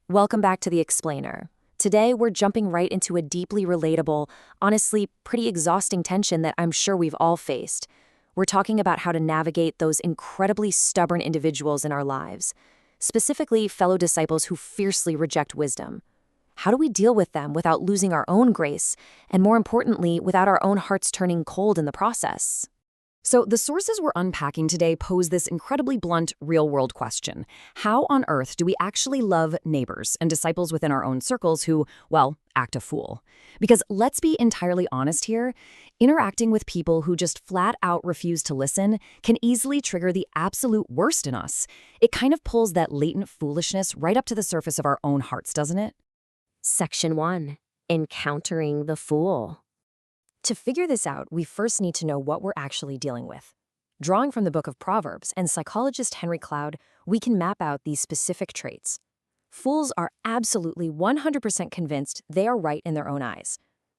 Welcome back to The Explainer. Today, we're jumping right into a deeply relatable, honestly, pretty exhausting tension that I'm sure we've all faced. We're talking about how to navigate those incredibly stubborn individuals in our lives, specifically fellow disciples who fiercely reject wisdom. How do we deal with them without losing our own grace, and more importantly, without our own hearts turning cold in the process? So the sources we're unpacking today pose this incredibly blunt, real-world question. How on earth do we actually love neighbors and disciples within our own circles who, well, act a fool? Because let's be entirely honest here, interacting with people who just flat out refuse to listen can easily trigger the absolute worst in us. It kind of pulls that latent foolishness right up to the surface of our own hearts, doesn't it? Section 1. Encountering the Fool. To figure this out, we first need to know what we're actually dealing with. Drawing from the book of Proverbs and psychologist Henry Cloud, we can map out these specific traits. Fools are absolutely 100% convinced they are right in their own eyes.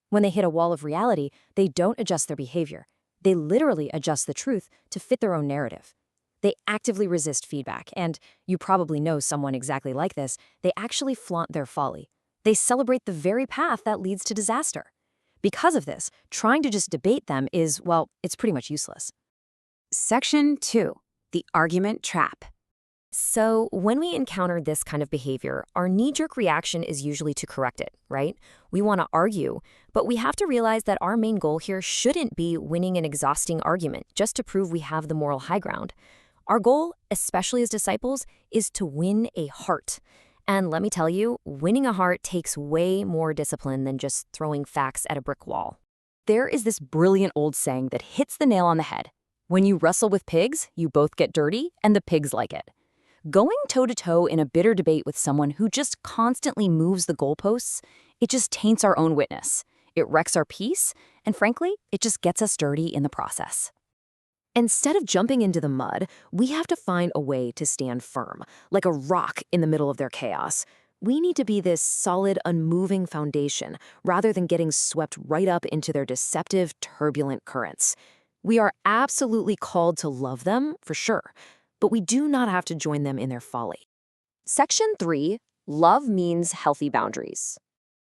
When they hit a wall of reality, they don't adjust their behavior. They literally adjust the truth to fit their own narrative. They actively resist feedback, and you probably know someone exactly like this. They actually flaunt their folly. They celebrate the very path that leads to disaster. Because of this, trying to just debate them is, well, it's pretty much useless. Section 2. The Argument Trap. So, when we encounter this kind of behavior, our knee-jerk reaction is usually to correct it, right? We want to argue, but we have to realize that our main goal here shouldn't be winning an exhausting argument just to prove we have the moral high ground. Our goal, especially as disciples, is to win a heart. And let me tell you, winning a heart takes way more discipline than just throwing facts at a brick wall. There is this brilliant old saying that hits the nail on the head. When you wrestle with pigs, you both get dirty, and the pigs like it. Going toe-to-toe in a bitter debate with someone who just constantly moves the goalposts, it just taints our own witness. It wrecks our peace, and frankly, it just gets us dirty in the process. Instead of jumping into the mud, we have to find a way to stand firm, like a rock in the middle of their chaos. We need to be this solid, unmoving foundation, rather than getting swept right up into their deceptive, turbulent currents. We are absolutely called to love them, for sure, but we do not have to join them in their folly. Section 3. Love means healthy boundaries.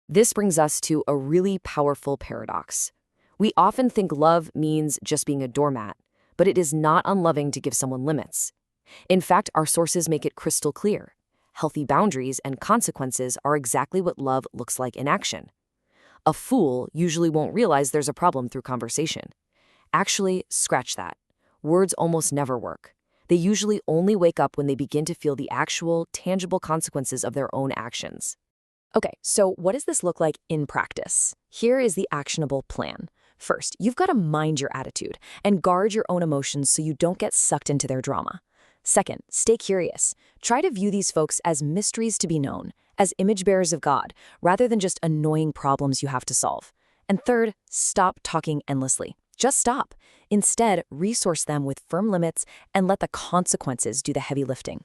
This brings us to a really powerful paradox. We often think love means just being a doormat, but it is not unloving to give someone limits. In fact, our sources make it crystal clear. Healthy boundaries and consequences are exactly what love looks like in action. A fool usually won't realize there's a problem through conversation. Actually, scratch that. Words almost never work. They usually only wake up when they begin to feel the actual, tangible consequences of their own actions. Okay, so what does this look like in practice? Here is the actionable plan. First, you've got to mind your attitude and guard your own emotions so you don't get sucked into their drama. Second, stay curious. Try to view these folks as mysteries to be known, as image bearers of God, rather than just annoying problems you have to solve. And third, stop talking endlessly. Just stop. Instead, resource them with firm limits and let the consequences do the heavy lifting.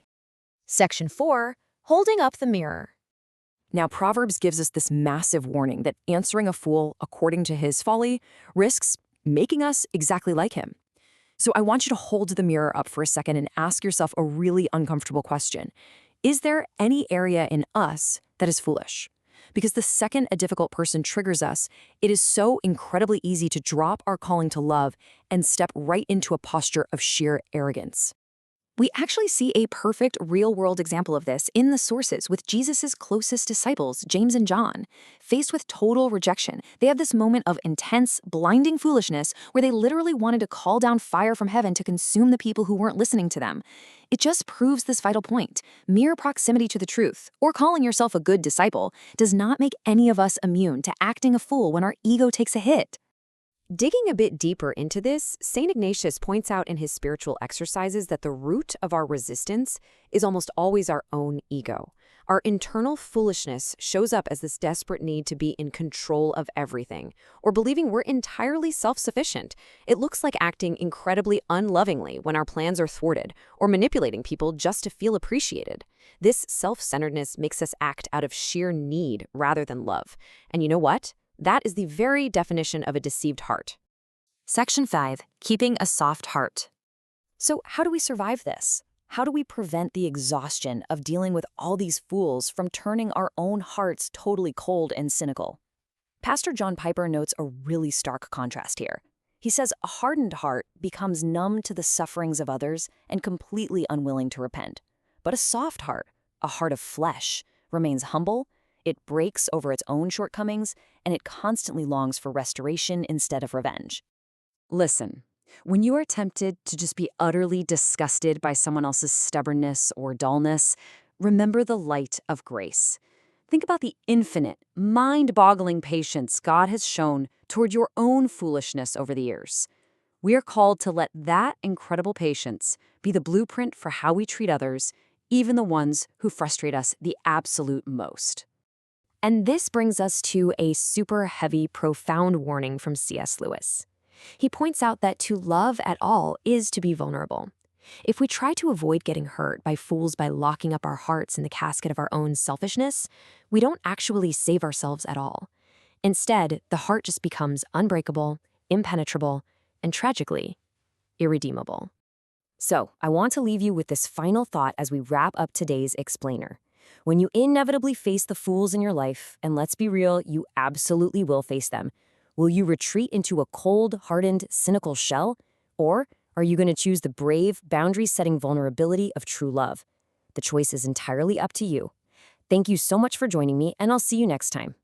Section 4. Holding up the mirror. Now, Proverbs gives us this massive warning that answering a fool according to his folly risks making us exactly like him. So I want you to hold the mirror up for a second and ask yourself a really uncomfortable question. Is there any area in us that is foolish? Because the second a difficult person triggers us, it is so incredibly easy to drop our calling to love and step right into a posture of sheer arrogance. We actually see a perfect real-world example of this in the sources with Jesus' closest disciples, James and John. Faced with total rejection, they have this moment of intense, blinding foolishness where they literally wanted to call down fire from heaven to consume the people who weren't listening to them. It just proves this vital point. Mere proximity to the truth, or calling yourself a good disciple, does not make any of us immune to acting a fool when our ego takes a hit. Digging a bit deeper into this, St. Ignatius points out in his spiritual exercises that the root of our resistance is almost always our own ego. Our internal foolishness shows up as this desperate need to be in control of everything, or believing we're entirely self-sufficient. It looks like acting incredibly unlovingly when our plans are thwarted, or manipulating people just to feel appreciated. This self-centeredness makes us act out of sheer need rather than love. And you know what? That is the very definition of a deceived heart. Section 5. Keeping a soft heart. So how do we survive this? How do we prevent the exhaustion of dealing with all these fools from turning our own hearts totally cold and cynical? Pastor John Piper notes a really stark contrast here. He says a hardened heart becomes numb to the sufferings of others and completely unwilling to repent. But a soft heart, a heart of flesh, remains humble, it breaks over its own shortcomings, and it constantly longs for restoration instead of revenge. Listen, when you are tempted to just be utterly disgusted by someone else's stubbornness or dullness, remember the light of grace. Think about the infinite, mind-boggling patience God has shown toward your own foolishness over the years. We are called to let that incredible patience be the blueprint for how we treat others, even the ones who frustrate us the absolute most. And this brings us to a super heavy, profound warning from C.S. Lewis. He points out that to love at all is to be vulnerable. If we try to avoid getting hurt by fools by locking up our hearts in the casket of our own selfishness, we don't actually save ourselves at all. Instead, the heart just becomes unbreakable, impenetrable, and tragically, irredeemable. So, I want to leave you with this final thought as we wrap up today's explainer. When you inevitably face the fools in your life, and let's be real, you absolutely will face them, will you retreat into a cold, hardened, cynical shell? Or are you going to choose the brave, boundary-setting vulnerability of true love? The choice is entirely up to you. Thank you so much for joining me, and I'll see you next time.